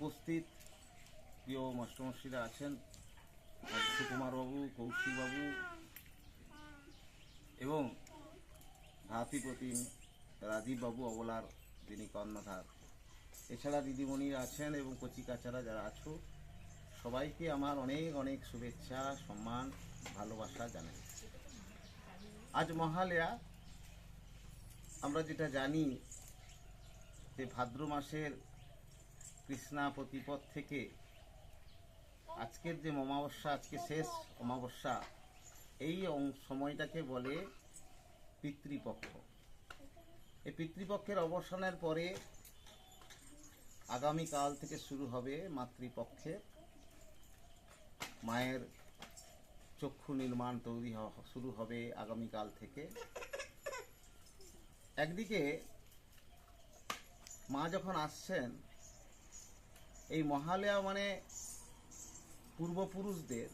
উপস্থিত প্রিয় মাস্টারমশাইরা আছেন, সুকুমারবাবু, কৌশিকবাবু এবং ভাতিপ্রতিম রাজীববাবু অবলার যিনি কর্ণধার, এছাড়া দিদিমণিরা আছেন এবং কচিকাচারা যারা আছো, সবাইকে আমার অনেক অনেক শুভেচ্ছা, সম্মান, ভালোবাসা জানাই। আজ মহালয়া। আমরা যেটা জানি যে ভাদ্র মাসের কৃষ্ণা প্রতিপদ থেকে আজকের যে অমাবস্যা, আজকে শেষ অমাবস্যা, এই সময়টাকে বলে পিতৃপক্ষ। এই পিতৃপক্ষের অবসানের পরে আগামীকাল থেকে শুরু হবে মাতৃপক্ষে। মায়ের চক্ষু নির্মাণ তৈরি শুরু হবে আগামীকাল থেকে। একদিকে মা যখন আসছেন, এই মহালয়া মানে পূর্বপুরুষদের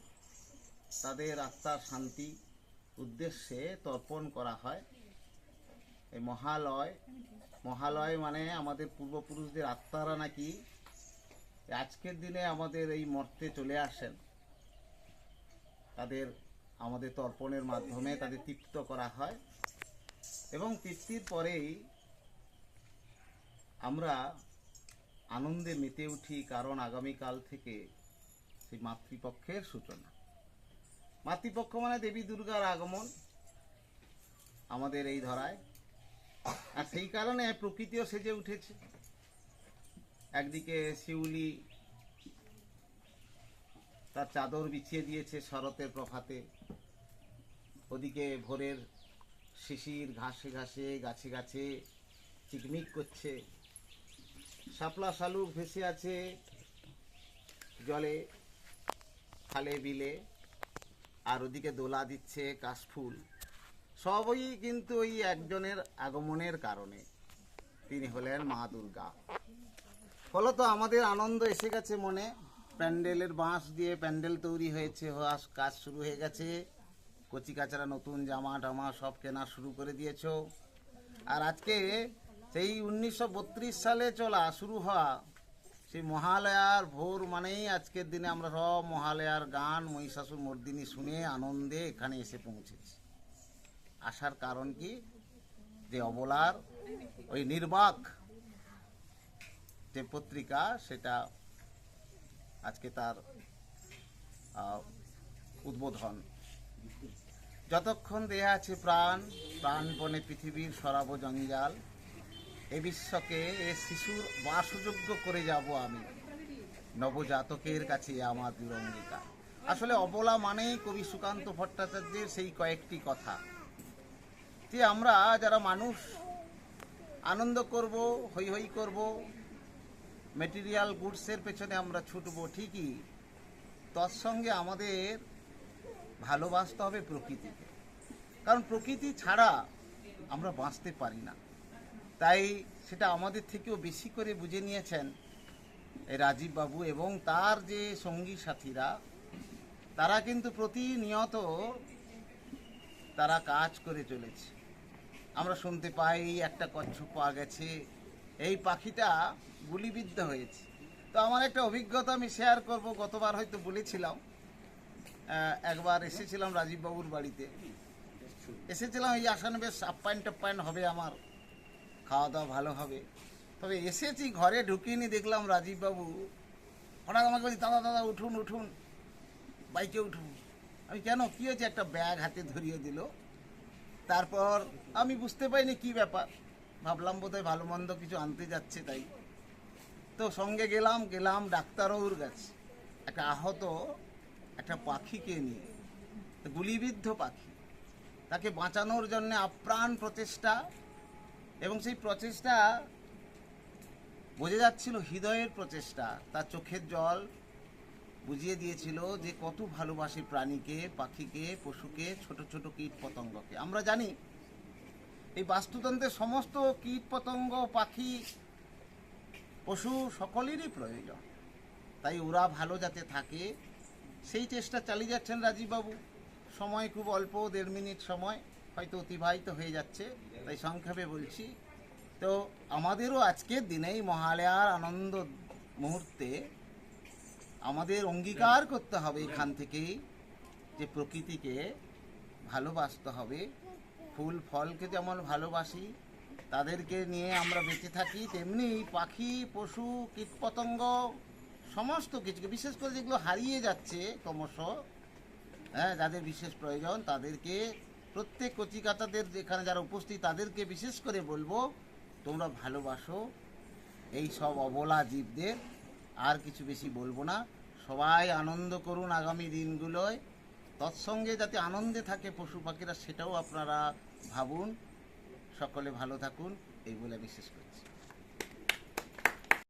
তাদের আত্মার শান্তি উদ্দেশ্যে তর্পণ করা হয়। এই মহালয় মানে আমাদের পূর্বপুরুষদের আত্মারা নাকি আজকের দিনে আমাদের এই মর্তে চলে আসেন, তাদের আমাদের তর্পণের মাধ্যমে তাদের তৃপ্ত করা হয় এবং তৃপ্তির পরেই আমরা আনন্দে মেতে উঠি, কারণ আগামীকাল থেকে সেই মাতৃপক্ষের সূচনা। মাতৃপক্ষ মানে দেবী দুর্গার আগমন আমাদের এই ধরায়, আর সেই কারণে প্রকৃতিও সেজে উঠেছে। একদিকে শিউলি তার চাদর বিছিয়ে দিয়েছে শরতের প্রভাতে, ওদিকে ভোরের শিশির ঘাসে ঘাসে গাছে গাছে চিকমিক করছে, শাপলা শালুক ভেসে আছে জলে, খালে বিলে, আর ওদিকে দোলা দিচ্ছে কাশফুল। সবই কিন্তু ওই একজনের আগমনের কারণে, তিনি হলেন মা দুর্গা। ফলত আমাদের আনন্দ এসে গেছে মনে। প্যান্ডেলের বাঁশ দিয়ে প্যান্ডেল তৈরি হয়েছে, কাজ শুরু হয়ে গেছে। কচিকাচারা নতুন জামা টামা সব কেনা শুরু করে দিয়েছ। আর আজকে সেই 1932 সালে চলা শুরু হওয়া সেই মহালয়ার ভোর মানেই আজকের দিনে আমরা সব মহালয়ার গান, মহিষাসুর মর্দিনী শুনে আনন্দে এখানে এসে পৌঁছেছি। আসার কারণ কি, যে অবলার ওই নির্বাক যে পত্রিকা, সেটা আজকে তার উদ্বোধন। যতক্ষণ দেহে আছে প্রাণ, প্রাণপণে পৃথিবীর সরাব জঞ্জাল, এ বিশ্বকে এ শিশুর বাসযোগ্য করে যাব আমি, নবজাতকের কাছে আমার দৃঢ় অঙ্গীকার। আসলে অবলা মানেই কবি সুকান্ত ভট্টাচার্যের সেই কয়েকটি কথা, যে আমরা যারা মানুষ আনন্দ করব, হৈ হৈ করব, মেটেরিয়াল গুডসের পেছনে আমরা ছুটবো ঠিকই, তৎসঙ্গে আমাদের ভালোবাসতে হবে প্রকৃতিকে, কারণ প্রকৃতি ছাড়া আমরা বাঁচতে পারি না। তাই সেটা আমাদের থেকেও বেশি করে বুঝে নিয়েছেন এই রাজীববাবু এবং তার যে সঙ্গী সাথীরা। তারা কিন্তু প্রতিনিয়ত তারা কাজ করে চলেছে। আমরা শুনতে পাই একটা কচ্ছপ পাওয়া গেছে, এই পাখিটা গুলিবিদ্ধ হয়েছে। তো আমার একটা অভিজ্ঞতা আমি শেয়ার করব। গতবার হয়তো বলেছিলাম, একবার এসেছিলাম রাজীববাবুর বাড়িতে, এসেছিলাম এই আসানে বেশ আপ্যায়ন টাপ্যায়ন হবে, আমার খাওয়া দাওয়া ভালো হবে। তবে এসেছি, ঘরে ঢুকিনি, দেখলাম রাজীববাবু হঠাৎ আমাকে বলছি, দাদা দাদা উঠুন উঠুন, বাইকে উঠুন। আমি কেন, কী হয়েছে? একটা ব্যাগ হাতে ধরিয়ে দিল। তারপর আমি বুঝতে পারিনি কি ব্যাপার, ভাবলাম বোধহয় ভালো মন্দ কিছু আনতে যাচ্ছে, তাই তো সঙ্গে গেলাম ডাক্তারবাবুর কাছে। একটা আহত একটা পাখিকে নিয়ে, গুলিবিদ্ধ পাখি, তাকে বাঁচানোর জন্য আপ্রাণ প্রচেষ্টা, এবং সেই প্রচেষ্টা বোঝা যাচ্ছিল হৃদয়ের প্রচেষ্টা। তার চোখের জল বুঝিয়ে দিয়েছিল যে কত ভালোবাসে প্রাণীকে, পাখিকে, পশুকে, ছোট ছোট কীট পতঙ্গকে। আমরা জানি এই বাস্তুতন্ত্রের সমস্ত কীট পতঙ্গ, পাখি, পশু সকলেরই প্রয়োজন, তাই ওরা ভালো যাতে থাকে সেই চেষ্টা চালিয়ে যাচ্ছেন রাজীববাবু। সময় খুব অল্প, 1.5 মিনিট সময় হয়তো অতিবাহিত হয়ে যাচ্ছে, তাই সংক্ষেপে বলছি। তো আমাদেরও আজকের দিনেই মহালয়ার আনন্দ মুহূর্তে আমাদের অঙ্গীকার করতে হবে এখান থেকেই যে প্রকৃতিকে ভালোবাসতে হবে। ফুল ফলকে যেমন ভালোবাসি, তাদেরকে নিয়ে আমরা বেঁচে থাকি, তেমনি পাখি পশু কীটপতঙ্গ সমস্ত কিছুকে, বিশেষ করে যেগুলো হারিয়ে যাচ্ছে ক্রমশ, হ্যাঁ, যাদের বিশেষ প্রয়োজন তাদেরকে, প্রত্যেক কচিকাতাদের যেখানে যারা উপস্থিত তাদেরকে বিশেষ করে বলবো, তোমরা ভালোবাসো এই সব অবলা জীবদের। আর কিছু বেশি বলবো না। সবাই আনন্দ করুন আগামী দিনগুলোয়, তৎসঙ্গে যাতে আনন্দে থাকে পশু পাখিরা সেটাও আপনারা ভাবুন। সকলে ভালো থাকুন এই বলে আমি শেষ করছি।